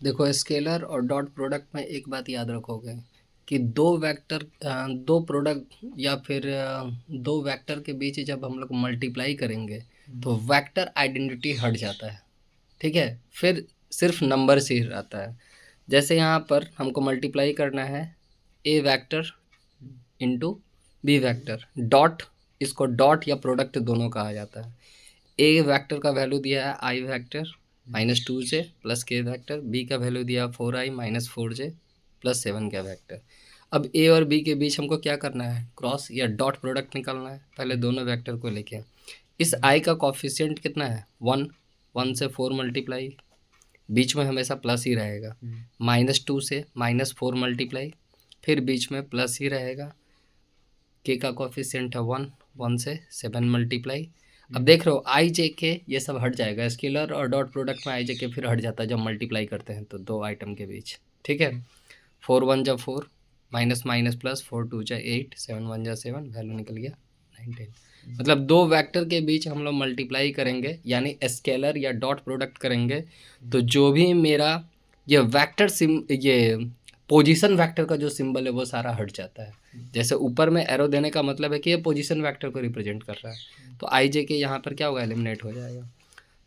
देखो, स्केलर और dot product में एक बात याद रखोगे कि दो प्रोडक्ट या फिर दो वेक्टर के बीच जब हम लोग मल्टीप्लाई करेंगे तो वेक्टर आइडेंटिटी हट जाता है। ठीक है, फिर सिर्फ नंबर से ही रहता है। जैसे यहाँ पर हमको मल्टीप्लाई करना है A vector into B vector dot, इसको डॉट या प्रोडक्ट दोनों कहा जाता है। ए वेक्टर का वैल्यू दिया है आई वेक्टर -2j प्लस के वेक्टर, बी का वैल्यू दिया 4i -4j प्लस 7 का वेक्टर। अब ए और बी के बीच हमको क्या करना है, क्रॉस या डॉट प्रोडक्ट निकालना है। पहले दोनों वेक्टर को लेके इस आई का कॉफिशिएंट कितना है 1, 1 से 4 मल्टीप्लाई, बीच में हमेशा प्लस ही रहेगा। -2 से -4 मल्टीप्लाई, फिर बीच में प्लस ही रहेगा। के का कॉफिशिएंट है 1, 1 से 7 मल्टीप्लाई। अब देख रहे हो आई जे के ये सब हट जाएगा, स्केलर और डॉट प्रोडक्ट में आई जे के फिर हट जाता है जब मल्टीप्लाई करते हैं तो दो आइटम के बीच। ठीक है, 4 1 जा 4, माइनस माइनस प्लस, 4 2 जा 8, 7 1 जा 7, वैल्यू निकल गया 19। मतलब दो वेक्टर के बीच हम लोग मल्टीप्लाई करेंगे यानी स्केलर या डॉट प्रोडक्ट करेंगे तो जो भी मेरा ये वेक्टर ये पोजीशन वेक्टर का जो सिंबल है वो सारा हट जाता है। जैसे ऊपर में एरो देने का मतलब है कि ये पोजीशन वेक्टर को रिप्रेजेंट कर रहा है, तो आई जे के यहाँ पर क्या होगा, एलिमिनेट हो जाएगा।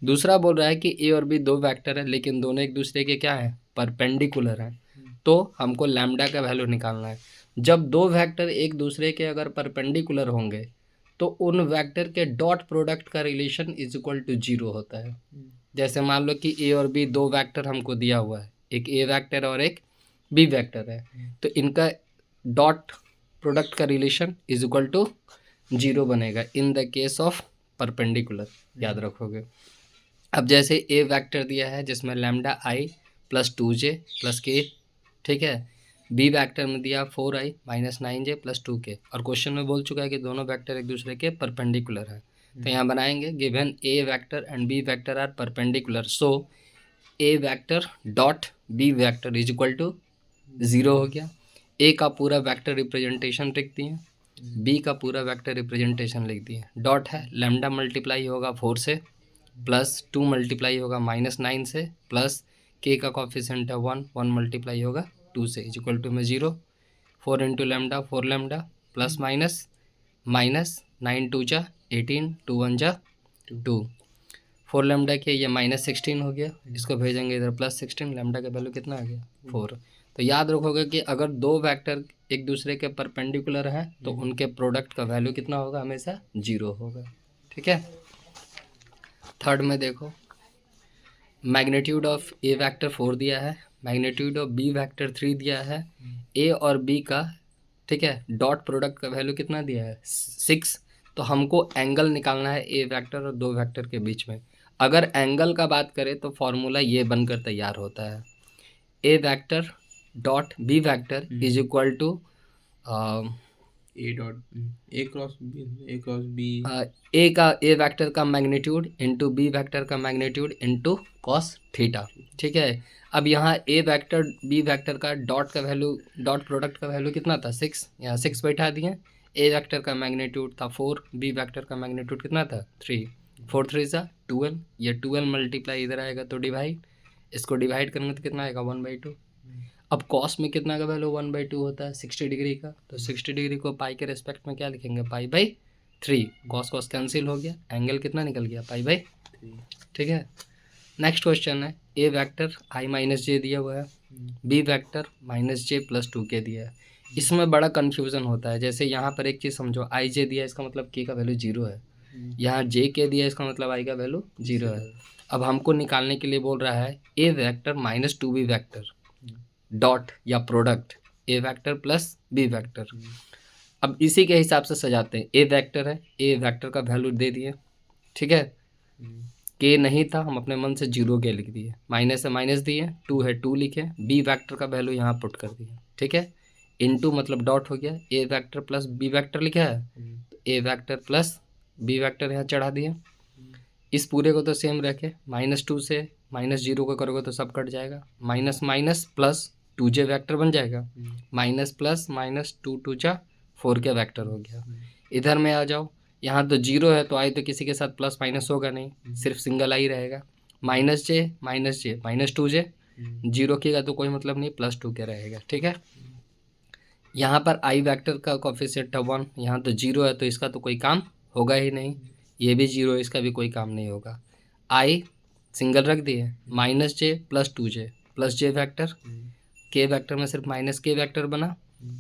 दूसरा बोल रहा है कि ए और बी दो वेक्टर है लेकिन दोनों एक दूसरे के क्या है, परपेंडिकुलर हैं, तो हमको लैम्डा का वैल्यू निकालना है। जब दो वेक्टर एक दूसरे के अगर परपेंडिकुलर होंगे तो उन वेक्टर के डॉट प्रोडक्ट का रिलेशन इज इक्वल टू 0 होता है। जैसे मान लो कि ए और बी दो वेक्टर हमको दिया हुआ है, एक ए वेक्टर और एक बी वेक्टर है, तो इनका डॉट प्रोडक्ट का रिलेशन इज इक्वल टू 0 बनेगा in the case of perpendicular, याद रखोगे। अब जैसे ए वेक्टर दिया है जिसमें लैम्डा आई प्लस 2j प्लस के, ठीक है, बी वेक्टर में दिया 4i -9j प्लस 2k, और क्वेश्चन में बोल चुका है कि दोनों वेक्टर एक दूसरे के परपेंडिकुलर है। तो यहाँ बनाएंगे given A vector and B vector are perpendicular, so A vector dot B vector is equal to 0 हो गया। ए का पूरा वेक्टर रिप्रेजेंटेशन लिख दिए, बी का पूरा वेक्टर रिप्रेजेंटेशन लिख दिए। डॉट है लैम्डा मल्टीप्लाई होगा 4 से, प्लस 2 मल्टीप्लाई होगा -9 से, प्लस के का कॉफिशेंट है 1, 1 मल्टीप्लाई होगा 2 से, इज इक्वल टू में 0। 4 into lambda 4 lambda plus minus minus 9 2 जा 18, 2 1 जा 2, 4 लैम्डा के ये -16 हो गया, इसको भेजेंगे इधर +16, लैम्डा का वैल्यू कितना आ गया 4। तो याद रखोगे कि अगर दो वेक्टर एक दूसरे के परपेंडिकुलर हैं तो उनके प्रोडक्ट का वैल्यू कितना होगा, हमेशा 0 होगा। ठीक है, थर्ड में देखो, मैग्नीट्यूड ऑफ ए वेक्टर 4 दिया है, मैग्नीट्यूड ऑफ बी वेक्टर 3 दिया है, ए और बी का, ठीक है, डॉट प्रोडक्ट का वैल्यू कितना दिया है 6। तो हमको एंगल निकालना है ए वेक्टर और दो वेक्टर के बीच में। अगर एंगल का बात करें तो फॉर्मूला ये बनकर तैयार होता है, A vector dot B vector is equal to A dot A cross B, A का ए वेक्टर का मैग्नीट्यूड इंटू बी वेक्टर का मैग्नीट्यूड इंटू कॉस थीटा। ठीक है, अब यहाँ ए वेक्टर बी वेक्टर का डॉट का वैल्यू, डॉट प्रोडक्ट का वैल्यू कितना था 6, यहाँ 6 बैठा दिए। ए वेक्टर का मैग्नीट्यूड था 4, बी वेक्टर का मैग्नीट्यूड कितना था 3, 4 3 सा 12, ये 12 मल्टीप्लाई इधर आएगा तो डिवाइड, इसको डिवाइड करेंगे तो कितना आएगा 1/2। अब कॉस में कितना का वैल्यू 1/2 होता है 60 डिग्री का, तो 60 डिग्री को पाई के रेस्पेक्ट में क्या लिखेंगे, पाई/3, कॉस कॉस कैंसिल हो गया, एंगल कितना निकल गया पाई/3। ठीक है, नेक्स्ट क्वेश्चन है, ए वेक्टर i -j दिया हुआ है, बी वेक्टर -j + 2k दिया है। इसमें बड़ा कन्फ्यूज़न होता है। जैसे यहाँ पर एक चीज़ समझो, आई जे दिया है इसका मतलब k का वैल्यू 0 है, यहाँ जे के दिया है इसका मतलब i का वैल्यू 0 है। अब हमको निकालने के लिए बोल रहा है A vector -2b vector dot या product A vector plus B vector. अब इसी के हिसाब से सजाते हैं, ए वेक्टर है, ए वेक्टर का वैल्यू दे दिए, ठीक है, के नहीं था हम अपने मन से 0 के लिख दिए, माइनस से माइनस दिए, 2 है 2 लिखे, बी वेक्टर का वैल्यू यहाँ पुट कर दिए, ठीक है, इनटू मतलब डॉट हो गया, ए वेक्टर प्लस बी वेक्टर लिखा है, तो A vector plus B vector यहाँ चढ़ा दिए। इस पूरे को तो सेम रखे, -2 से -0 को करोगे तो सब कट जाएगा, minus minus plus 2j vector बन जाएगा, माइनस प्लस -2 2 जा 4 के वेक्टर हो गया। इधर में आ जाओ, यहाँ तो 0 है तो आई तो किसी के साथ प्लस माइनस होगा नहीं, सिर्फ सिंगल आई रहेगा, -j -2j जीरो के का तो कोई मतलब नहीं, +2 के रहेगा। ठीक है, यहाँ पर आई वेक्टर का कोफिशिएंट है 1, यहाँ तो जीरो है तो इसका तो कोई काम होगा ही नहीं, ये भी जीरो है, इसका भी कोई काम नहीं होगा। आई सिंगल रख दिए, -j + 2j + j वैक्टर, के वैक्टर में सिर्फ -k वैक्टर बना,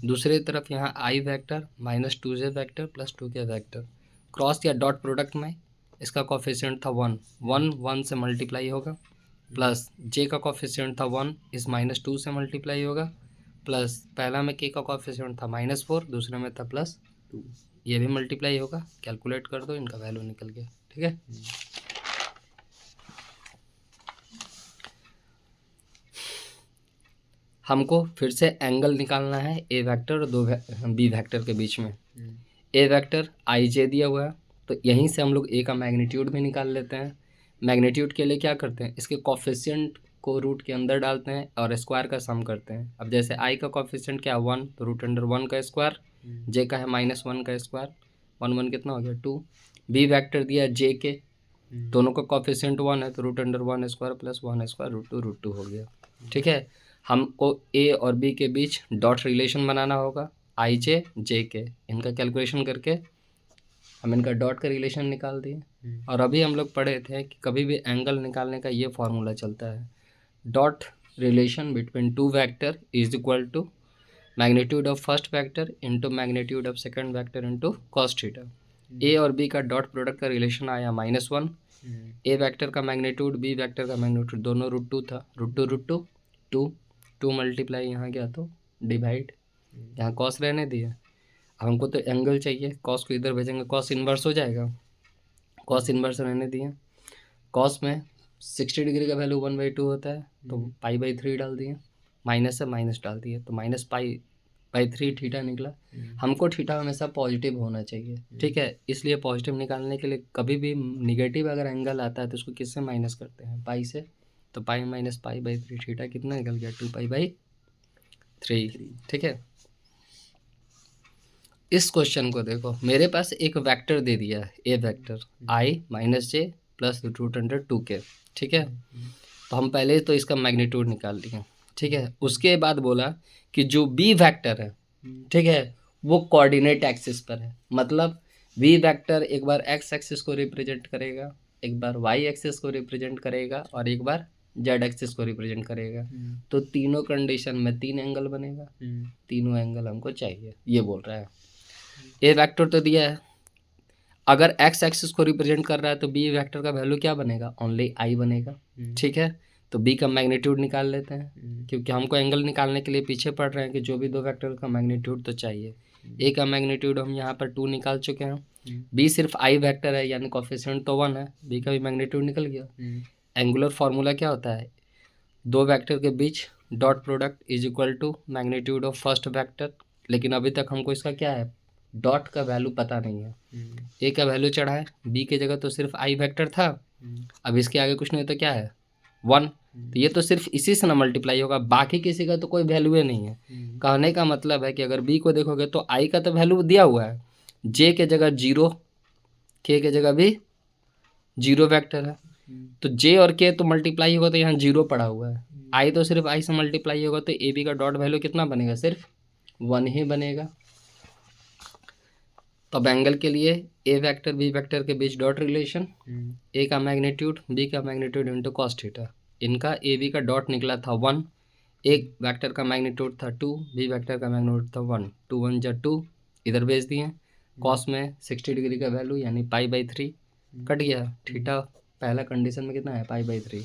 दूसरी तरफ यहाँ आई vector -2j vector + 2k vector, cross या डॉट प्रोडक्ट में इसका कोफिशिएंट था 1, 1 से मल्टीप्लाई होगा, प्लस j का कोफिशिएंट था 1, इस -2 से मल्टीप्लाई होगा, प्लस पहला में k का कोफिशिएंट था -4, दूसरे में था +2, ये भी मल्टीप्लाई होगा, कैलकुलेट कर दो, इनका वैल्यू निकल गया। ठीक है, हमको फिर से एंगल निकालना है ए वेक्टर और बी वेक्टर के बीच में। ए वेक्टर आई जे दिया हुआ है तो यहीं से हम लोग ए का मैग्नीट्यूड भी निकाल लेते हैं। मैग्नीट्यूड के लिए क्या करते हैं, इसके कोफिशिएंट को रूट के अंदर डालते हैं और स्क्वायर का सम करते हैं। अब जैसे आई का कोफिशिएंट क्या है 1, तो √1 का स्क्वायर, जे का है -1 का स्क्वायर, 1 1 कितना हो गया 2। बी वेक्टर दिया जे के, दोनों का कोफिशिएंट 1 है तो √1 स्क्वायर + 1 स्क्वायर √2 हो गया। ठीक है, हमको ए और बी के बीच डॉट रिलेशन बनाना होगा, आई जे जे के, इनका कैलकुलेशन करके हम इनका डॉट का रिलेशन निकाल दिए। और अभी हम लोग पढ़े थे कि कभी भी एंगल निकालने का ये फॉर्मूला चलता है, dot relation between two vector is equal to magnitude of first vector into magnitude of second vector into cos theta. A और बी का डॉट प्रोडक्ट का रिलेशन आया -1, ए वेक्टर का मैग्नीट्यूड बी वेक्टर का magnitude दोनों √2 था, √2 2 multiply यहाँ गया तो डिवाइड, यहाँ कॉस रहने दिए। अब हमको तो एंगल चाहिए, कॉस को इधर भेजेंगे कॉस इन्वर्स हो जाएगा, कॉस इन्वर्स रहने दिए। कॉस में 60 डिग्री का वैल्यू 1/2 होता है तो π/3 डाल दिए, माइनस से माइनस डाल दिए तो -π/3 थीटा निकला। हमको थीटा हमेशा पॉजिटिव होना चाहिए। ठीक है, इसलिए पॉजिटिव निकालने के लिए कभी भी निगेटिव अगर एंगल आता है तो उसको किससे माइनस करते हैं, पाई से, तो पाई - π/3 थीटा कितना निकल गया 2π/3। ठीक है, इस क्वेश्चन को देखो, मेरे पास एक वेक्टर दे दिया है A vector i -j + √2k। ठीक है, तो हम पहले तो इसका मैग्नीट्यूड निकाल लिए। ठीक है, उसके बाद बोला कि जो बी वेक्टर है, ठीक है, वो कोऑर्डिनेट एक्सिस पर है, मतलब बी वेक्टर एक बार एक्स एक्सिस को रिप्रेजेंट करेगा, एक बार वाई एक्सिस को रिप्रेजेंट करेगा और एक बार जेड एक्सिस को रिप्रेजेंट करेगा। तो तीनों कंडीशन में 3 एंगल बनेगा, तीनों एंगल हमको चाहिए, ये बोल रहा है। ए वेक्टर तो दिया है, अगर एक्स एक्सिस को रिप्रेजेंट कर रहा है तो बी वेक्टर का वैल्यू क्या बनेगा, ओनली आई बनेगा। ठीक है, तो बी का मैग्नीट्यूड निकाल लेते हैं, क्योंकि हमको एंगल निकालने के लिए पीछे पड़ रहे हैं कि जो भी दो वेक्टर का मैग्नीट्यूड तो चाहिए। ए का मैग्नीट्यूड हम यहाँ पर 2 निकाल चुके हैं, बी सिर्फ आई वेक्टर है यानी कोफिशिएंट तो 1 है, बी का भी मैग्नीट्यूड निकल गया। एंगुलर फार्मूला क्या होता है, दो वेक्टर के बीच dot product is equal to magnitude of first vector, लेकिन अभी तक हमको इसका क्या है, डॉट का वैल्यू पता नहीं है। ए का वैल्यू चढ़ा है, बी की जगह तो सिर्फ आई वेक्टर था, अब इसके आगे कुछ नहीं तो क्या है 1, तो ये तो सिर्फ इसी से ना मल्टीप्लाई होगा, बाकी किसी का तो कोई वैल्यू ही नहीं है। कहने का मतलब है कि अगर बी को देखोगे तो आई का तो वैल्यू दिया हुआ है, जे के जगह 0, के जगह भी 0 वेक्टर है, तो जे और के तो मल्टीप्लाई होगा तो यहाँ 0 पड़ा हुआ है, आई तो सिर्फ आई से मल्टीप्लाई होगा तो ए बी का डॉट वैल्यू कितना बनेगा, सिर्फ 1 ही बनेगा। तो अब एंगल के लिए ए वेक्टर बी वेक्टर के बीच डॉट रिलेशन, ए का मैग्नीट्यूड बी का मैग्नीट्यूड इंटू कॉस थीटा, इनका ए बी का डॉट निकला था 1, एक वेक्टर का मैग्नीट्यूड था 2, बी वेक्टर का मैग्नीट्यूड था 1, 2 1 जा 2, इधर भेज दिए, कॉस में 60 डिग्री का वैल्यू यानी π/3 कट गया, थीटा पहला कंडीशन में कितना है π/3।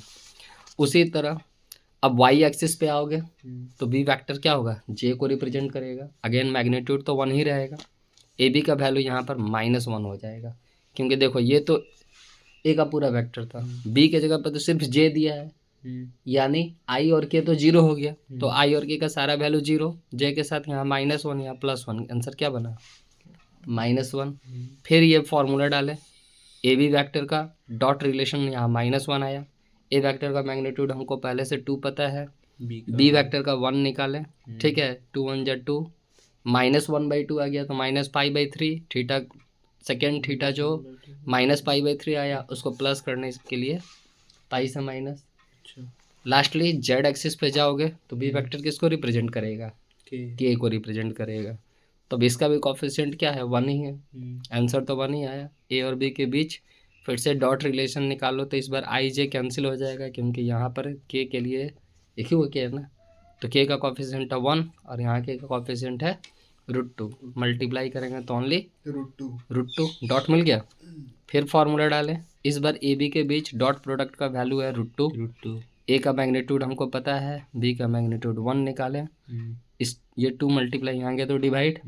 उसी तरह अब वाई एक्सिस पे आओगे तो बी वेक्टर क्या होगा, जे को रिप्रेजेंट करेगा, अगेन मैग्नीट्यूड तो 1 ही रहेगा, ए बी का वैल्यू यहाँ पर -1 हो जाएगा, क्योंकि देखो ये तो ए का पूरा वेक्टर था, बी के जगह पर तो सिर्फ जे दिया है, यानी आई और के तो 0 हो गया, तो आई और के का सारा वैल्यू 0, जे के साथ यहाँ -1 यहाँ +1, आंसर क्या बना -1। फिर ये फॉर्मूला डाले, ए बी वैक्टर का डॉट रिलेशन यहाँ -1 आया, ए वेक्टर का मैग्नीट्यूड हमको पहले से 2 पता है, बी वेक्टर का 1 निकाले। ठीक है, 2 1 जा 2, -1/2 आ गया तो -π/3, थीटा सेकेंड थीटा जो -π/3 आया उसको प्लस करने के लिए पाई से माइनस, लास्टली जेड एक्सिस पे जाओगे तो बी हम्म। वेक्टर किसको रिप्रेजेंट करेगा, के के को रिप्रेजेंट करेगा। तो अब इसका भी कोफिशिएंट क्या है, 1 ही है, आंसर तो 1 ही आया। ए और बी के बीच फिर से डॉट रिलेशन निकालो तो इस बार आई जे कैंसिल हो जाएगा क्योंकि यहाँ पर के के लिए एक ही वो के है ना, तो के का कोफिशिएंट है 1 और यहाँ के का कोफिशिएंट है √2। मल्टीप्लाई करेंगे तो ओनली √2 डॉट मिल गया। फिर फार्मूला डालें, इस बार ए बी के बीच डॉट प्रोडक्ट का वैल्यू है √2। ए का मैग्नीट्यूड हमको पता है, बी का मैग्नीट्यूड 1 निकालें, इस ये 2 मल्टीप्लाई यहाँ गया तो डिवाइड,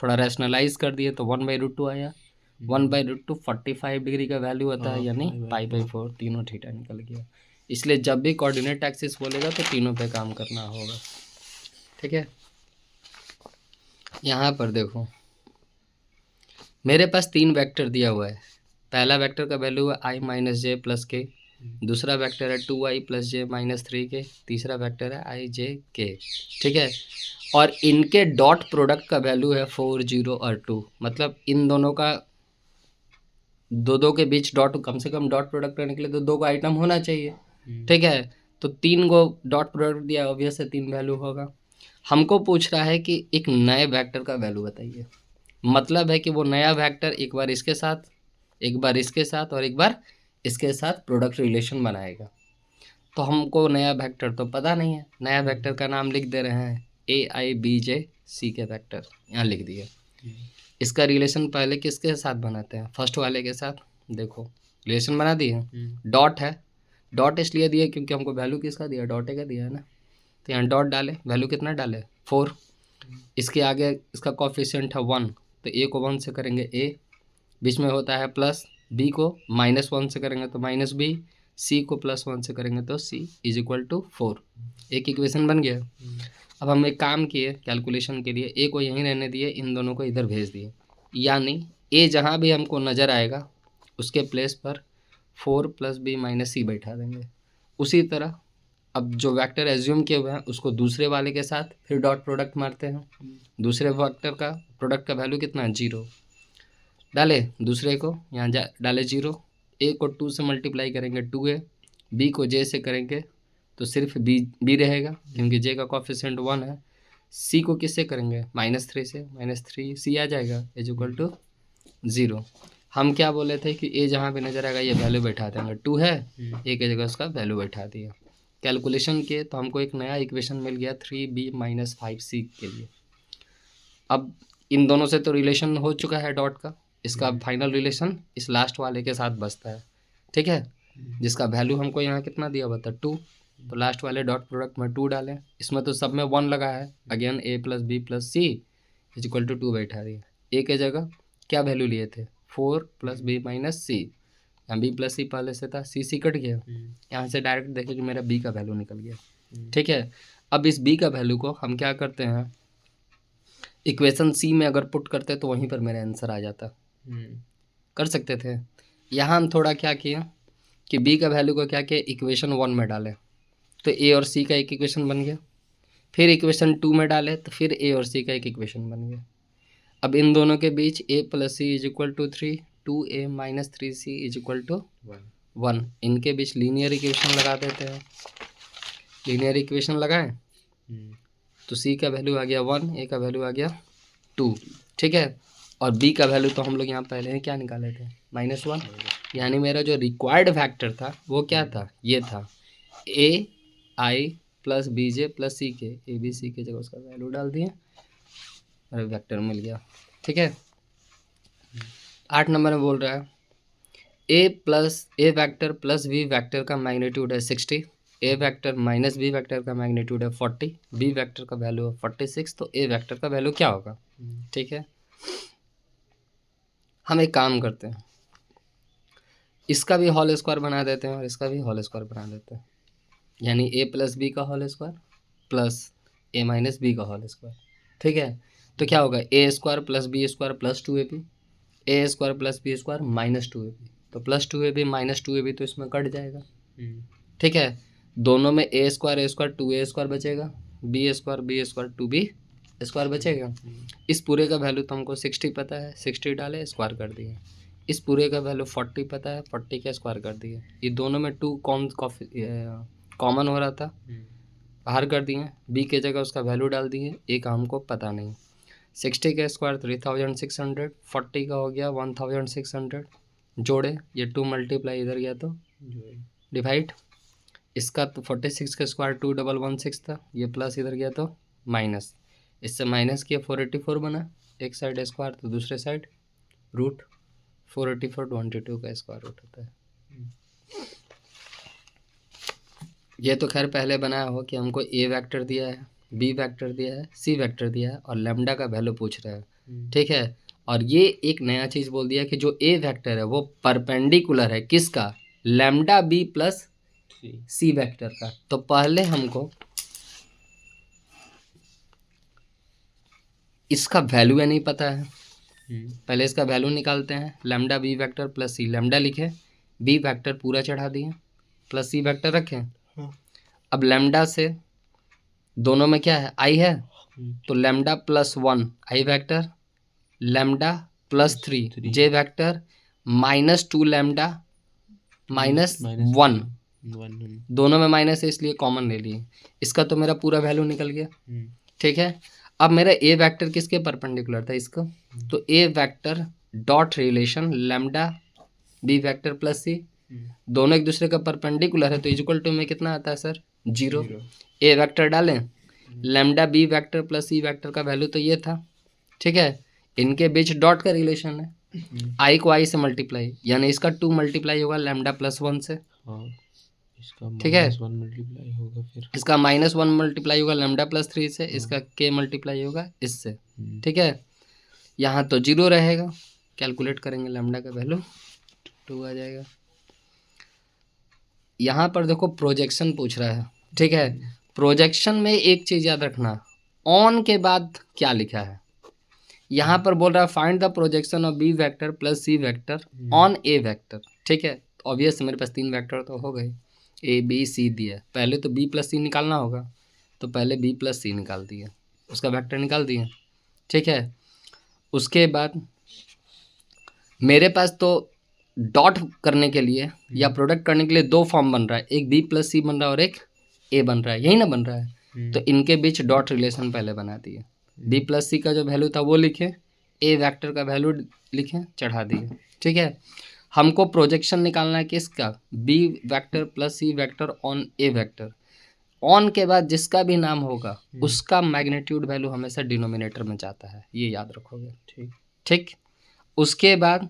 थोड़ा रैशनलाइज कर दिए तो 1/√2 आया। 1/√2 45 डिग्री का वैल्यू होता है, यानी π/4 तीनों थीटा निकल गया। इसलिए जब भी कोऑर्डिनेट एक्सिस बोलेगा तो तीनों पे काम करना होगा। ठीक है, यहाँ पर देखो मेरे पास 3 वेक्टर दिया हुआ है। पहला वेक्टर का वैल्यू है i - j + k, दूसरा वेक्टर है 2i + j - 3k, तीसरा वेक्टर है i j k। ठीक है, और इनके डॉट प्रोडक्ट का वैल्यू है 4 0 और 2, मतलब इन दोनों का दो के बीच डॉट, कम से कम डॉट प्रोडक्ट करने के लिए तो 2 का आइटम होना चाहिए। ठीक है, तो 3 को डॉट प्रोडक्ट दिया, ऑब्वियस है 3 वैल्यू होगा। हमको पूछ रहा है कि एक नए वेक्टर का वैल्यू बताइए, मतलब है कि वो नया वेक्टर एक बार इसके साथ, एक बार इसके साथ और एक बार इसके साथ प्रोडक्ट रिलेशन बनाएगा। तो हमको नया वेक्टर तो पता नहीं है, नया वेक्टर का नाम लिख दे रहे हैं AIBJ के वेक्टर, यहाँ लिख दिए। इसका रिलेशन पहले किसके साथ बनाते हैं, फर्स्ट वाले के साथ। देखो रिलेशन बना दिए, डॉट है, डॉट इसलिए दिया क्योंकि हमको वैल्यू किसका दिया, डॉट का दिया है ना, तो यहाँ डॉट डाले, वैल्यू कितना डाले 4। इसके आगे इसका कोफिशिएंट है 1, तो ए को 1 से करेंगे ए, बीच में होता है प्लस, बी को -1 से करेंगे तो -b, सी को +1 से करेंगे तो c = 4। एक इक्वेशन बन गया। अब हम एक काम किए कैलकुलेशन के लिए, ए को यहीं रहने दिए, इन दोनों को इधर भेज दिए, यानी ए जहाँ भी हमको नज़र आएगा उसके प्लेस पर 4 + b - c बैठा देंगे। उसी तरह अब जो वेक्टर एज्यूम किए हुए हैं उसको दूसरे वाले के साथ फिर डॉट प्रोडक्ट मारते हैं। दूसरे वेक्टर का प्रोडक्ट का वैल्यू कितना है 0, डाले दूसरे को यहाँ डाले 0, ए को 2 से मल्टीप्लाई करेंगे 2a, बी को j से करेंगे तो सिर्फ बी रहेगा क्योंकि j का कोफिशिएंट 1 है, सी को किससे करेंगे -3 से, -3c आ जाएगा = 0। हम क्या बोले थे कि ए जहाँ पे नजर आएगा ये वैल्यू बैठा देंगे, 2 है ए की जगह उसका वैल्यू बैठा दिया। कैलकुलेशन किए तो हमको एक नया इक्वेशन मिल गया 3b - 5c के लिए। अब इन दोनों से तो रिलेशन हो चुका है डॉट का, इसका फाइनल रिलेशन इस लास्ट वाले के साथ बचता है। ठीक है, जिसका वैल्यू हमको यहाँ कितना दिया हुआ था 2, तो लास्ट वाले डॉट प्रोडक्ट में 2 डालें, इसमें तो सब में 1 लगा है, अगेन a + b + c = 2 बैठा दिया। ए के जगह क्या वैल्यू लिए थे 4 + b - c, यहाँ b + c पहले से था, c कट गया, यहाँ से डायरेक्ट देखें कि मेरा b का वैल्यू निकल गया। ठीक है, अब इस b का वैल्यू को हम क्या करते हैं, इक्वेशन सी में अगर पुट करते तो वहीं पर मेरा आंसर आ जाता, कर सकते थे। यहाँ हम थोड़ा क्या किया कि बी का वैल्यू को क्या किया, इक्वेशन 1 में डाले तो ए और सी का एक इक्वेशन बन गया, फिर इक्वेशन 2 में डाले तो फिर ए और सी का एक इक्वेशन बन गया। अब इन दोनों के बीच a + c = 3, 2a - 3c = 1, इनके बीच लीनियर इक्वेशन लगा देते हैं। लीनियर इक्वेशन लगाएं तो c का वैल्यू आ गया 1, a का वैल्यू आ गया 2। ठीक है, और b का वैल्यू तो हम लोग यहाँ पहले ही क्या निकाले थे -1, यानी मेरा जो रिक्वायर्ड फैक्टर था वो क्या था, ये था ai + bj + ck, a b c की जगह उसका वैल्यू डाल दिए, मेरा वेक्टर मिल गया। ठीक है, 8 नंबर में बोल रहा है a वेक्टर + b वेक्टर का मैग्नीट्यूड है 60, a वेक्टर - b वेक्टर का मैग्नीट्यूड है 40, b वेक्टर का वैल्यू है 46, तो a वेक्टर का वैल्यू क्या होगा। ठीक है, हम एक काम करते हैं, इसका भी होल स्क्वायर बना देते हैं और इसका भी होल स्क्वायर बना देते हैं, यानी a + b का whole square plus a - b का होल स्क्वायर। ठीक है, तो क्या होगा a² + b² + 2ab, a² + b² -2ab, तो +2ab - 2ab तो इसमें कट जाएगा। ठीक है, दोनों में a² 2a² बचेगा, b² 2b² बचेगा। इस पूरे का वैल्यू तो हमको 60 पता है, 60 डाले स्क्वायर कर दिए। इस पूरे का वैल्यू 40 पता है, 40 का स्क्वायर कर दिए। ये दोनों में 2 कॉमन हो रहा था, बाहर कर दिए, बी के जगह उसका वैल्यू डाल दिए, ए का हमको पता नहीं। 60 का स्क्वायर 3600, 40 का हो गया 1600, जोड़े, ये 2 मल्टीप्लाई इधर गया तो डिवाइड, इसका तो 46 का स्क्वायर 2116 था, ये प्लस इधर गया तो माइनस, इससे माइनस किया 484 बना, एक साइड स्क्वायर तो दूसरे साइड रूट, 484 22 का स्क्वायर रूट होता है। ये तो खैर पहले बनाया हो कि हमको ए वेक्टर दिया है, बी वेक्टर दिया है, सी वेक्टर दिया है और लैम्डा का वैल्यू पूछ रहा है, ठीक है। और ये एक नया चीज़ बोल दिया कि जो ए वेक्टर है वो परपेंडिकुलर है किसका, lambda B plus C vector का। तो पहले हमको इसका वैल्यू नहीं पता है, पहले इसका वैल्यू निकालते हैं, लैम्डा बी वेक्टर प्लस सी, लैम्डा लिखे, बी वेक्टर पूरा चढ़ा दिए, प्लस सी वेक्टर रखें। अब लैम्डा से दोनों में क्या है, आई है, तो लैम्डा प्लस 1 आई वेक्टर, लैम्डा प्लस 3 जे वेक्टर, -2 लैम्डा -1, दोनों में माइनस है इसलिए कॉमन ले लिए, इसका तो मेरा पूरा वैल्यू निकल गया, ठीक है। अब मेरा ए वेक्टर किसके परपेंडिकुलर था, इसका, तो A vector dot relation lambda B vector plus C, दोनों एक दूसरे का परपेंडिकुलर है तो इक्वल टू में कितना आता है सर, 0। ए वेक्टर डालें, lambda B vector plus C vector का वैल्यू तो ये था, ठीक है, इनके बीच डॉट का रिलेशन है, आई को आई से मल्टीप्लाई, यानी इसका 2 मल्टीप्लाई होगा लैम्डा प्लस 1 से, ठीक है, मल्टीप्लाई होगा, फिर इसका -1 मल्टीप्लाई होगा लैम्डा प्लस 3 से, इसका के मल्टीप्लाई होगा इससे, ठीक है। यहाँ तो 0 रहेगा, कैलकुलेट करेंगे लैम्डा का वैल्यू 2 आ जाएगा। यहाँ पर देखो प्रोजेक्शन पूछ रहा है, ठीक है, प्रोजेक्शन में एक चीज़ याद रखना, ऑन के बाद क्या लिखा है, यहाँ पर बोल रहा है find the projection of B vector plus C vector on A vector, ठीक है, ऑब्वियस मेरे पास 3 वेक्टर तो हो गए, ए बी सी दिया, पहले तो बी प्लस सी निकालना होगा, तो पहले बी प्लस सी निकाल दिए, उसका वेक्टर निकाल दिए, ठीक है। उसके बाद मेरे पास तो डॉट करने के लिए या प्रोडक्ट करने के लिए 2 फॉर्म बन रहा है, एक बी प्लस सी बन रहा है और एक ए बन रहा है, यही ना बन रहा है, तो इनके बीच डॉट रिलेशन पहले बना दिए, बी प्लस सी का जो वैल्यू था वो लिखे, ए वेक्टर का वैल्यू लिखें, चढ़ा दिए, ठीक है। हमको प्रोजेक्शन निकालना है किसका, B vector plus C vector on A vector, on के बाद जिसका भी नाम होगा उसका मैग्नीट्यूड वैल्यू हमेशा डिनोमिनेटर में जाता है, ये याद रखोगे, ठीक ठीक। उसके बाद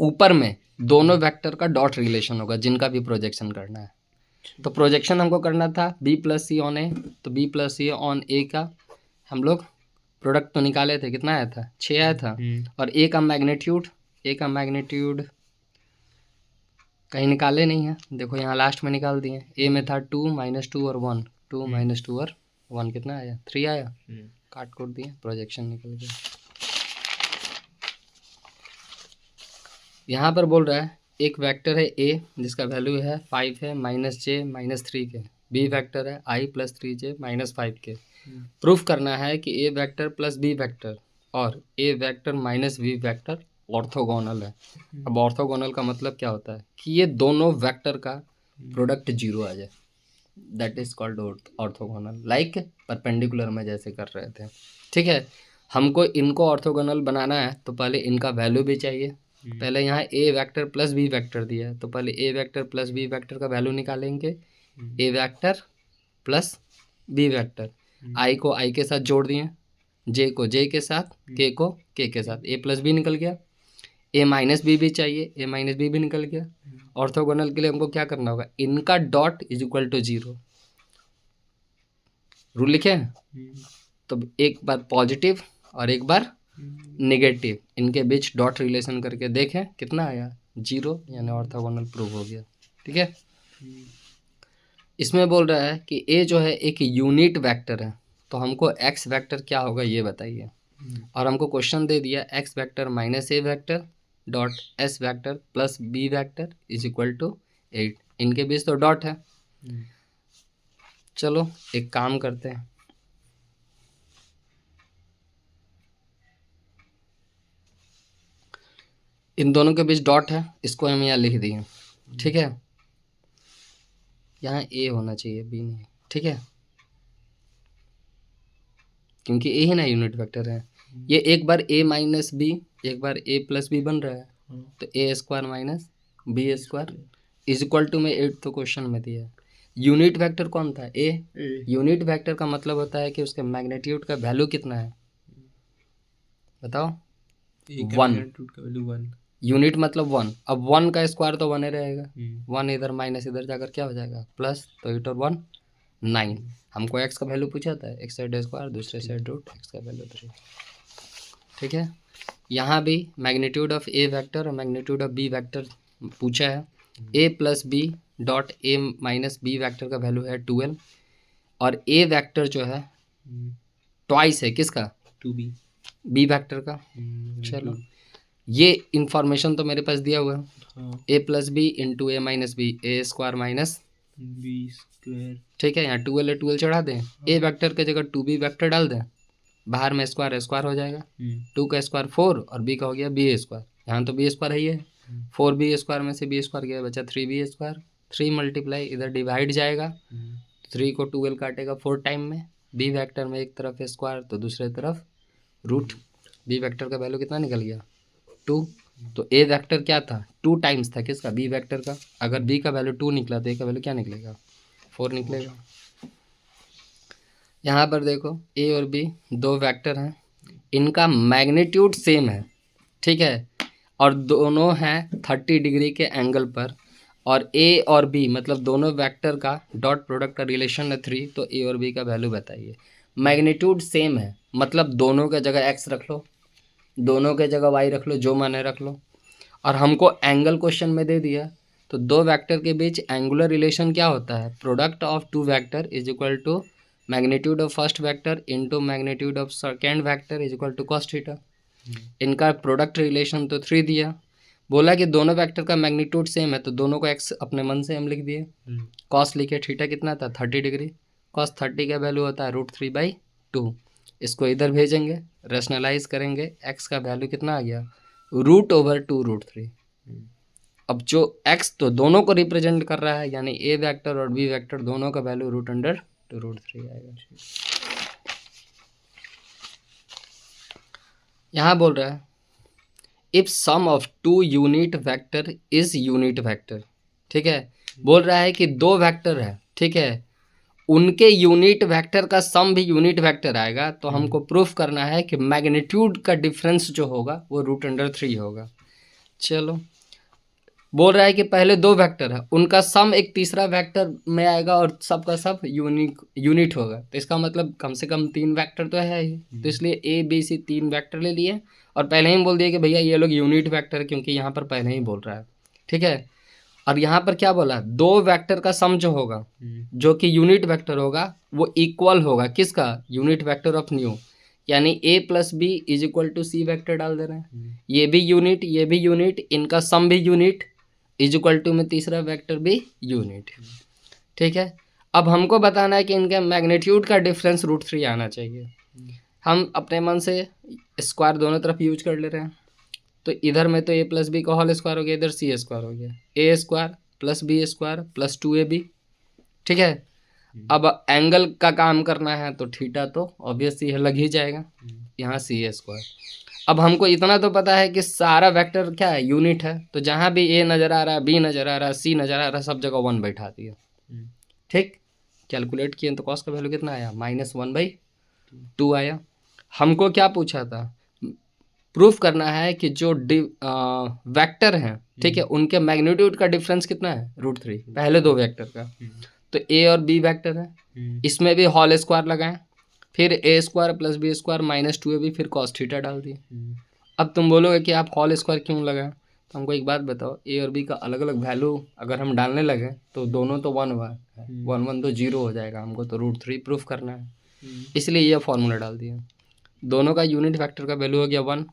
ऊपर में दोनों वेक्टर का डॉट रिलेशन होगा जिनका भी प्रोजेक्शन करना है, तो प्रोजेक्शन हमको करना था बी प्लस सी ऑन ए, तो बी प्लस सी ऑन ए का हम लोग प्रोडक्ट तो निकाले थे, कितना आया था, 6 आया था, और ए का मैग्नीट्यूड कहीं निकाले नहीं है, देखो यहाँ लास्ट में निकाल दिए, ए में था 2 -2 और 1, 2 -2 और 1 कितना आया, 3 आया, काट कोट दिए, प्रोजेक्शन निकल गया। यहाँ पर बोल रहा है एक वेक्टर है ए जिसका वैल्यू है 5 है -j -3 के, बी वेक्टर है i + 3j -5 के, प्रूफ करना है कि A vector plus B vector और A vector minus B vector orthogonal है। अब ऑर्थोगोनल का मतलब क्या होता है कि ये दोनों वेक्टर का प्रोडक्ट 0 आ जाए, that is called orthogonal, like perpendicular में जैसे कर रहे थे, ठीक है। हमको इनको ऑर्थोगोनल बनाना है तो पहले इनका वैल्यू भी चाहिए, पहले यहाँ A vector plus B vector दिया है तो पहले ए वेक्टर प्लस बी वेक्टर का वैल्यू निकालेंगे, ए वेक्टर प्लस बी वेक्टर, आई को आई के साथ जोड़ दिए, जे को जे के साथ, के को के के साथ, ए प्लस बी निकल गया, ए माइनस बी भी चाहिए, ए माइनस बी भी निकल गया। ऑर्थोगोनल के लिए हमको क्या करना होगा, इनका dot is equal to 0, rule लिखे, तो एक बार पॉजिटिव और एक बार नेगेटिव, इनके बीच डॉट रिलेशन करके देखें कितना आया, 0, यानी ऑर्थोगोनल प्रूव हो गया, ठीक है। इसमें बोल रहा है कि ए जो है एक यूनिट वेक्टर है, तो हमको एक्स वेक्टर क्या होगा ये बताइए, और हमको क्वेश्चन दे दिया X vector minus A vector dot S vector plus B vector is equal to 8, इनके बीच तो डॉट है। चलो एक काम करते हैं, इन दोनों के बीच डॉट है, इसको हम यहाँ लिख दिए, ठीक है। यहाँ ए होना चाहिए, बी नहीं, ठीक है, क्योंकि ए ही ना यूनिट वेक्टर है। ये एक बार ए माइनस बी, एक बार ए प्लस बी बन रहा है, तो A square minus B square is equal to में 8 तो क्वेश्चन में दिया है। यूनिट वेक्टर कौन था? ए। यूनिट वेक्टर का मतलब होता है कि उसके मैग्नीट्यूड का वैल्यू कितना है, बताओ? वन। यूनिट मतलब वन। अब वन का स्क्वायर तो वन ही रहेगा, वन इधर माइनस इधर जाकर क्या हो जाएगा, प्लस, तो 8 और 1 9। हमको एक्स का वैल्यू पूछा था, एक साइड स्क्वायर दूसरे साइड रूट, एक्स का वैल्यू 3, ठीक है। यहाँ भी मैग्नीट्यूड ऑफ ए वेक्टर और मैग्नीट्यूड ऑफ बी वेक्टर पूछा है। A plus B dot A minus B vector का वैल्यू है 12, और ए वेक्टर जो है ट्वाइस है किसका, बी वेक्टर का। चलो ये इंफॉर्मेशन तो मेरे पास दिया हुआ है, A plus B into A minus B, A square minus B square, ठीक है। यहाँ 12 है, 12 चढ़ा दें, ए वेक्टर के जगह 2b वेक्टर डाल दें, बाहर में स्क्वायर स्क्वायर हो जाएगा, 2 का स्क्वायर 4 और b का हो गया बी स्क्वायर, यहाँ तो बी स्क्वायर है ही है, 4b स्क्वायर में से बी स्क्वायर गया, बचा 3b स्क्वायर, 3 मल्टीप्लाई इधर डिवाइड जाएगा, 3 को 12 काटेगा 4 टाइम में, बी वेक्टर में एक तरफ स्क्वायर तो दूसरे तरफ रूट, बी वेक्टर का वैल्यू कितना निकल गया 2। तो ए वेक्टर क्या था, 2 टाइम्स था किसका, बी वेक्टर का। अगर बी का वैल्यू 2 निकला तो ए का वैल्यू क्या निकलेगा, 4 निकलेगा। यहाँ पर देखो ए और बी दो वेक्टर हैं, इनका मैग्नीट्यूड सेम है, ठीक है, और दोनों हैं 30 डिग्री के एंगल पर, और ए और बी मतलब दोनों वेक्टर का डॉट प्रोडक्ट का रिलेशन है 3, तो ए और बी का वैल्यू बताइए। मैग्नीट्यूड सेम है मतलब दोनों के जगह एक्स रख लो, दोनों के जगह वाई रख लो, जो माने रख लो, और हमको एंगल क्वेश्चन में दे दिया, तो दो वेक्टर के बीच एंगुलर रिलेशन क्या होता है, product of two vector is equal to magnitude of first vector into magnitude of second vector is equal to cos theta. इनका प्रोडक्ट रिलेशन तो 3 दिया, बोला कि दोनों वेक्टर का मैग्नीट्यूड सेम है, तो दोनों को एक्स अपने मन से हम लिख दिए, कॉस लिखे, थीटा कितना था 30 डिग्री, कॉस 30 का वैल्यू होता है √3/2, इसको इधर भेजेंगे, रेशनलाइज करेंगे, एक्स का वैल्यू कितना आ गया √2/2√3। अब जो एक्स तो दोनों को रिप्रेजेंट कर रहा है, यानी ए वेक्टर और बी वेक्टर दोनों का वैल्यू √2√3 आएगा। यहाँ बोल रहा है if sum of 2 unit vector is unit vector, ठीक है, बोल रहा है कि दो वेक्टर है, ठीक है, उनके यूनिट वेक्टर का सम भी यूनिट वेक्टर आएगा, तो हमको प्रूफ करना है कि मैग्नीट्यूड का डिफरेंस जो होगा वो √3 होगा। चलो बोल रहा है कि पहले दो वेक्टर है, उनका सम एक तीसरा वेक्टर में आएगा और सबका सब यूनिट होगा, तो इसका मतलब कम से कम 3 वेक्टर तो है ही, तो इसलिए ए बी सी 3 वेक्टर ले लिए, और पहले ही बोल दिया कि भैया ये लोग यूनिट वेक्टर है, क्योंकि यहाँ पर पहले ही बोल रहा है, ठीक है। और यहाँ पर क्या बोला, दो वेक्टर का सम जो होगा जो कि यूनिट वेक्टर होगा वो इक्वल होगा किसका, यूनिट वेक्टर ऑफ न्यू, यानी A plus B is equal to C vector डाल दे रहे हैं, ये भी यूनिट ये भी यूनिट, इनका सम भी यूनिट, इज इक्वल टू में तीसरा वेक्टर भी यूनिट, ठीक है। अब हमको बताना है कि इनके मैग्नीट्यूड का डिफरेंस √3 आना चाहिए। हम अपने मन से स्क्वायर दोनों तरफ यूज कर ले रहे हैं, तो इधर में तो ए प्लस बी का होल स्क्वायर हो गया, इधर सी स्क्वायर हो गया, A square plus B square plus 2ab, ठीक है। अब एंगल का काम करना है तो थीटा तो ऑब्वियस ही लग ही जाएगा, यहाँ सी स्क्वायर। अब हमको इतना तो पता है कि सारा वेक्टर क्या है, यूनिट है, तो जहाँ भी ए नज़र आ रहा है, बी नज़र आ रहा है, सी नज़र आ रहा है, सब जगह 1 बैठा दिया, ठीक। कैलकुलेट किए तो कॉस का वैल्यू कितना आया -1/2 आया। हमको क्या पूछा था, प्रूफ करना है कि जो वेक्टर हैं, ठीक है, उनके मैग्नीट्यूड का डिफरेंस कितना है √3, पहले दो वेक्टर का, तो ए और बी वेक्टर है, इसमें भी होल स्क्वायर लगाएं, फिर A square plus B square -2ab, फिर कॉस थीटा डाल दिए। अब तुम बोलोगे कि आप होल स्क्वायर क्यों लगाएं, तो हमको एक बात बताओ, ए और बी का अलग अलग वैल्यू अगर हम डालने लगे तो दोनों तो 1 हुआ है, 1 1 तो 0 हो जाएगा, हमको तो √3 प्रूफ करना है, इसलिए यह फॉर्मूला डाल दिया। दोनों का यूनिट वेक्टर का वैल्यू हो गया 1,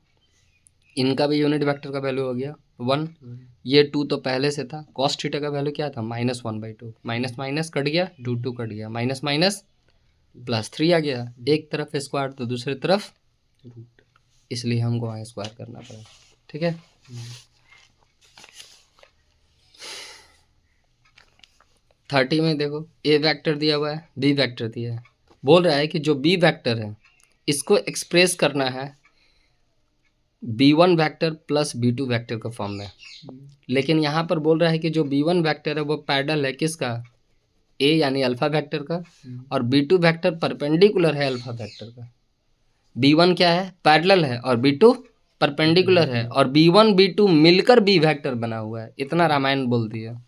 इनका भी यूनिट वेक्टर का वैल्यू हो गया 1, ये 2 तो पहले से था, कॉस थीटा का वैल्यू क्या था -1/2, माइनस माइनस कट गया, 2 कट गया, माइनस माइनस +3 आ गया, एक तरफ स्क्वायर तो दूसरी तरफ रूट, इसलिए हमको वहाँ स्क्वायर करना पड़ा, ठीक है। 30 में देखो ए वेक्टर दिया हुआ है, बी वेक्टर दिया है। बोल रहा है कि जो बी वेक्टर है इसको एक्सप्रेस करना है b1 vector plus b2 vector के फॉर्म में। लेकिन यहाँ पर बोल रहा है कि जो b1 वेक्टर है वो पैरेलल है किसका, a यानी अल्फा वेक्टर का, और b2 वेक्टर परपेंडिकुलर है अल्फा वेक्टर का। b1 क्या है, पैरेलल है, और b2 परपेंडिकुलर है, और b1 b2 मिलकर b वेक्टर बना हुआ है। इतना रामायण बोल दिया।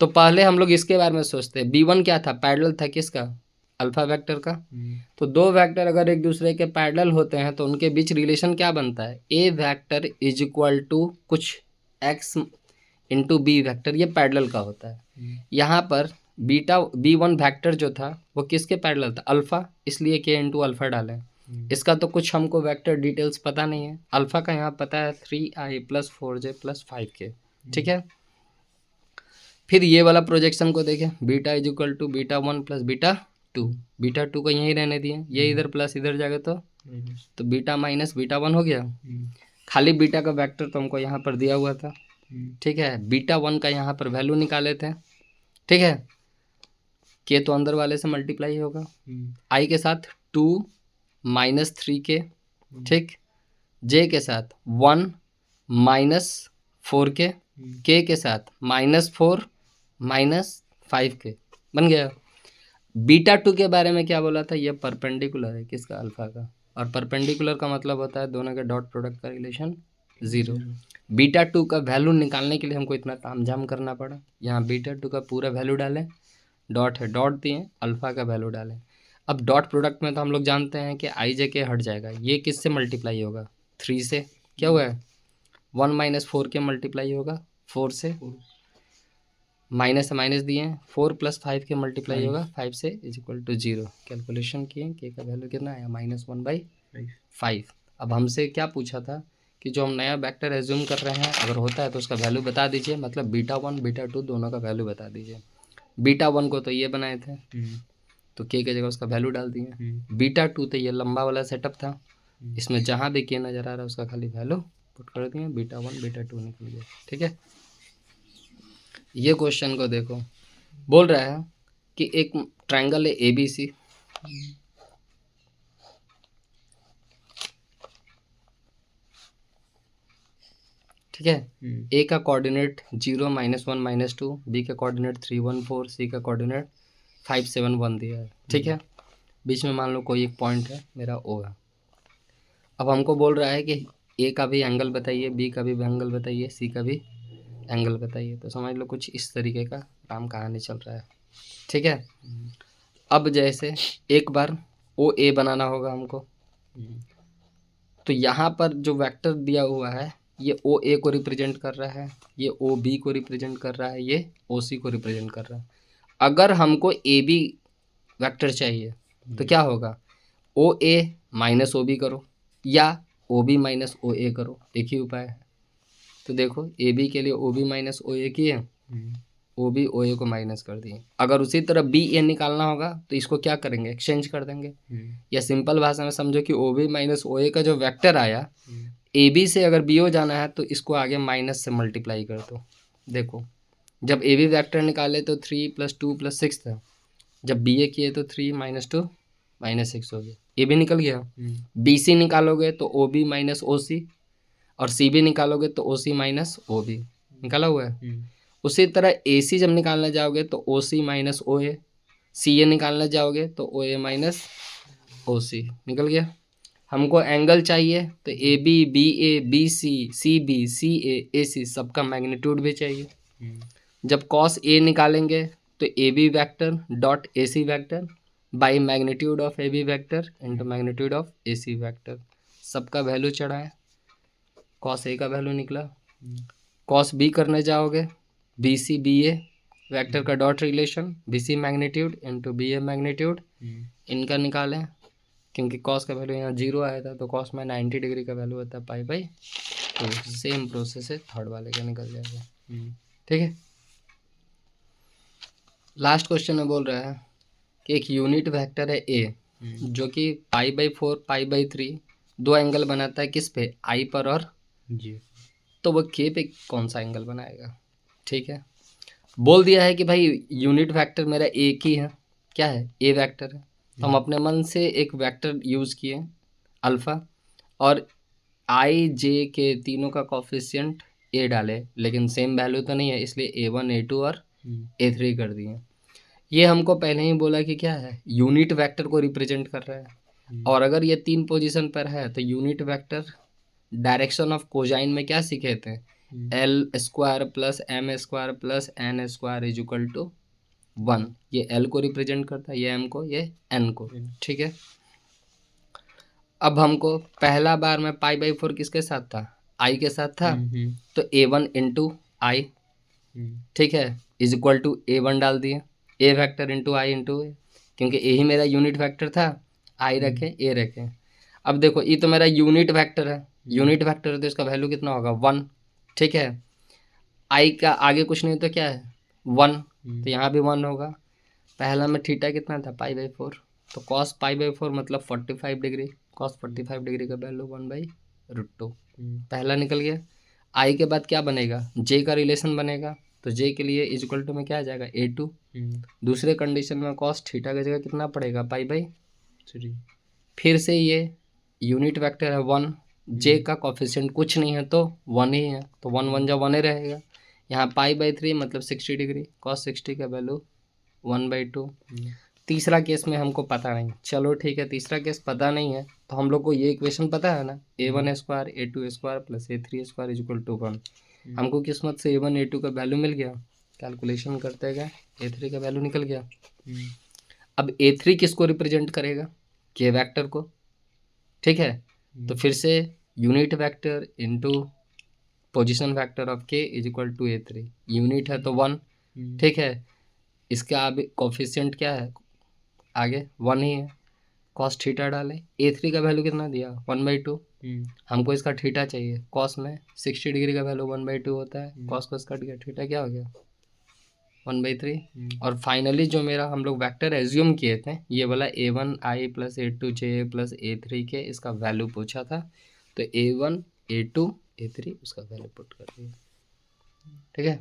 तो पहले हम लोग इसके बारे में सोचते हैं, b1 क्या था, पैरेलल था किसका, अल्फा वेक्टर का। तो दो वेक्टर अगर एक दूसरे के पैरेलल होते हैं तो उनके बीच रिलेशन क्या बनता है, A vector is equal to कुछ एक्स इंटू बी वेक्टर, ये पैरेलल का होता है। यहाँ पर b1 वेक्टर जो था वो किसके पैरेलल था, अल्फा, इसलिए के इंटू अल्फा डालें। इसका तो कुछ हमको वेक्टर डिटेल्स पता नहीं है। अल्फा का यहाँ पता है 3i + 4j + 5k, ठीक है। फिर ये वाला प्रोजेक्शन को देखें, बीटा इज इक्वल टू β1 + β2। β2 को यहीं रहने दिए, ये इधर प्लस इधर जाएगा तो बीटा माइनस β1 हो गया। खाली बीटा का वेक्टर तो हमको यहाँ पर दिया हुआ था, ठीक है। β1 का यहाँ पर वैल्यू निकाले थे, ठीक है। के तो अंदर वाले से मल्टीप्लाई होगा, आई के साथ 2 - 3k, ठीक। जे के साथ 1 - 4k, के के साथ -4 - 5k बन गया। β2 के बारे में क्या बोला था, ये परपेंडिकुलर है किसका, अल्फा का, और परपेंडिकुलर का मतलब होता है दोनों के डॉट प्रोडक्ट का रिलेशन 0। β2 का वैल्यू निकालने के लिए हमको इतना तामझाम करना पड़ा। यहाँ β2 का पूरा वैल्यू डालें, डॉट है, डॉट दिए, अल्फा का वैल्यू डालें। अब डॉट प्रोडक्ट में तो हम लोग जानते हैं कि आई जे के हट जाएगा, ये किससे मल्टीप्लाई होगा, 3 से। क्या हुआ है, 1 - 4 के मल्टीप्लाई होगा 4 से, माइनस से माइनस दिए, 4 + 5 के मल्टीप्लाई होगा 5 से, इज इक्वल टू 0। कैलकुलेशन किए, के का वैल्यू कितना आया, -1/5। अब हमसे क्या पूछा था कि जो हम नया वेक्टर एज्यूम कर रहे हैं अगर होता है तो उसका वैल्यू बता दीजिए, मतलब β1 β2 दोनों का वैल्यू बता दीजिए। β1 को तो ये बनाए थे, तो के की जगह उसका वैल्यू डाल दिए। β2 तो ये लंबा वाला सेटअप था, इसमें जहाँ भी के नज़र आ रहा है उसका खाली वैल्यू पुट कर दिए, β1 β2 निकल गया, ठीक है। ये क्वेश्चन को देखो, बोल रहा है कि एक ट्रायंगल है ABC, ठीक है। ए का कोऑर्डिनेट 0 -1 -2, बी का कोऑर्डिनेट 3 1 4, सी का कोऑर्डिनेट 5 7 1 दिया है, ठीक है। बीच में मान लो कोई एक पॉइंट है, मेरा ओ है। अब हमको बोल रहा है कि ए का भी एंगल बताइए, बी का भी एंगल बताइए, सी का भी एंगल बताइए। तो समझ लो कुछ इस तरीके का राम कहानी चल रहा है, ठीक है। अब जैसे एक बार ओ ए बनाना होगा हमको, तो यहाँ पर जो वेक्टर दिया हुआ है ये ओ ए को रिप्रेजेंट कर रहा है, ये ओ बी को रिप्रेजेंट कर रहा है, ये ओ सी को रिप्रेजेंट कर रहा है। अगर हमको ए बी वेक्टर चाहिए तो क्या होगा, ओ ए माइनस ओ बी करो या ओ बी माइनस ओ ए करो, एक ही उपाय है। तो देखो ए बी के लिए ओ बी माइनस ओ ए किए, ओ बी ओ ए को माइनस कर दिए। अगर उसी तरह बी ए निकालना होगा तो इसको क्या करेंगे, एक्सचेंज कर देंगे। या सिंपल भाषा में समझो कि ओ बी माइनस ओ ए का जो वेक्टर आया, ए बी से अगर बी ओ जाना है तो इसको आगे माइनस से मल्टीप्लाई कर दो। देखो जब ए बी वैक्टर निकाले तो 3 + 2 + 6 था, जब बी ए किए तो 3 - 2 - 6 हो गया, ए बी निकल गया। बी सी निकालोगे तो ओ बी माइनस ओ सी, और सी बी निकालोगे तो ओ सी माइनस ओ बी, निकाला हुआ है। उसी तरह ए सी जब निकालने जाओगे तो ओ सी माइनस ओ ए, सी ए निकालने जाओगे तो ओ ए माइनस ओ सी, निकल गया। हमको एंगल चाहिए तो A B B A B C B C A C सबका मैग्नीट्यूड भी चाहिए। जब कॉस ए निकालेंगे तो A B vector dot A C vector by magnitude of A B vector into magnitude of A C vector, सबका value चढ़ाएं। Cos A का value निकला। कॉस बी करने जाओगे, B C B A vector का dot relation, B C magnitude into B A magnitude, इनका निकालें। क्योंकि कॉस का वैल्यू यहाँ 0 आया था तो कॉस में 90 डिग्री का वैल्यू होता है π/2। सेम प्रोसेस है, थर्ड वाले का निकल जाएगा, ठीक है। लास्ट क्वेश्चन में बोल रहा है कि एक यूनिट वेक्टर है ए जो कि π/4 π/3 दो एंगल बनाता है, किस पे, आई पर और जी, तो वो के पे कौन सा एंगल बनाएगा, ठीक है। बोल दिया है कि भाई यूनिट वेक्टर मेरा एक ही है, क्या है, ए वेक्टर है। तो हम अपने मन से एक वेक्टर यूज़ किए अल्फ़ा, और आई जे के तीनों का कॉफिशिएंट ए डाले, लेकिन सेम वैल्यू तो नहीं है, इसलिए A1 A2 और A3 कर दिए। ये हमको पहले ही बोला कि क्या है, यूनिट वेक्टर को रिप्रेजेंट कर रहा है। और अगर ये 3 पोजीशन पर है तो unit vector direction of cosine में क्या सीखे थे, L square plus M square plus N square is equal to 1। ये एल को रिप्रेजेंट करता है, ये एम को, ये एन को, ठीक है। अब हमको पहला बार में पाई बाई 4 किसके साथ था, आई के साथ था, तो A1 इंटू आई, ठीक है, इज इक्वल टू A1 डाल दिए, ए वेक्टर इंटू आई इंटू ए, क्योंकि ए ही मेरा यूनिट वेक्टर था, आई रखे ए रखे। अब देखो ये तो मेरा यूनिट वेक्टर है, यूनिट वेक्टर है तो इसका वैल्यू कितना होगा 1, ठीक है। आई का आगे कुछ नहीं तो क्या है 1, तो यहाँ भी 1 होगा। पहला में थीटा कितना था पाई बाई 4, तो कॉस पाई बाई 4 मतलब 45 डिग्री, कॉस 45 डिग्री का वैल्यू 1/√2 पहला निकल गया। आई के बाद क्या बनेगा, जे का रिलेशन बनेगा, तो जे के लिए इज इक्वल टू में क्या आ जाएगा A2। दूसरे कंडीशन में कॉस थीटा की जगह कितना पड़ेगा पाई बाई 3। फिर से ये यूनिट वेक्टर है 1, जे का कॉफिशिएंट कुछ नहीं है तो 1 ही है, तो 1 1 जा 1 ही रहेगा। यहाँ पाई बाई 3 मतलब 60 डिग्री, कॉस 60 का वैल्यू 1/2। तीसरा केस में हमको पता नहीं, चलो ठीक है, तीसरा केस पता नहीं है तो हम लोग को ये इक्वेशन पता है ना, A1 square A2 square plus A3 square is equal to 1। हमको किस्मत से A1 A2 का वैल्यू मिल गया, कैलकुलेशन करते गए A3 का वैल्यू निकल गया। अब A3 किसको रिप्रेजेंट करेगा, के वेक्टर को, ठीक है। तो फिर से unit vector into position vector of K is equal to A3, unit है तो 1, ठीक है। इसका अब कोफिशिएंट क्या है, आगे 1 ही है, कॉस थीटा डाले, A3 का वैल्यू कितना दिया 1/2, हमको इसका थीटा चाहिए, कॉस में 60 डिग्री का वैल्यू 1/2 होता है, कॉस को कट गया, थीटा क्या हो गया 1/3। और फाइनली जो मेरा हम लोग वेक्टर एज्यूम किए थे ये वाला A1 आई प्लस A2 जे प्लस A3 के, इसका वैल्यू पूछा था, तो A1 A2 A3 उसका वैल्यू पुट कर दिया, ठीक है।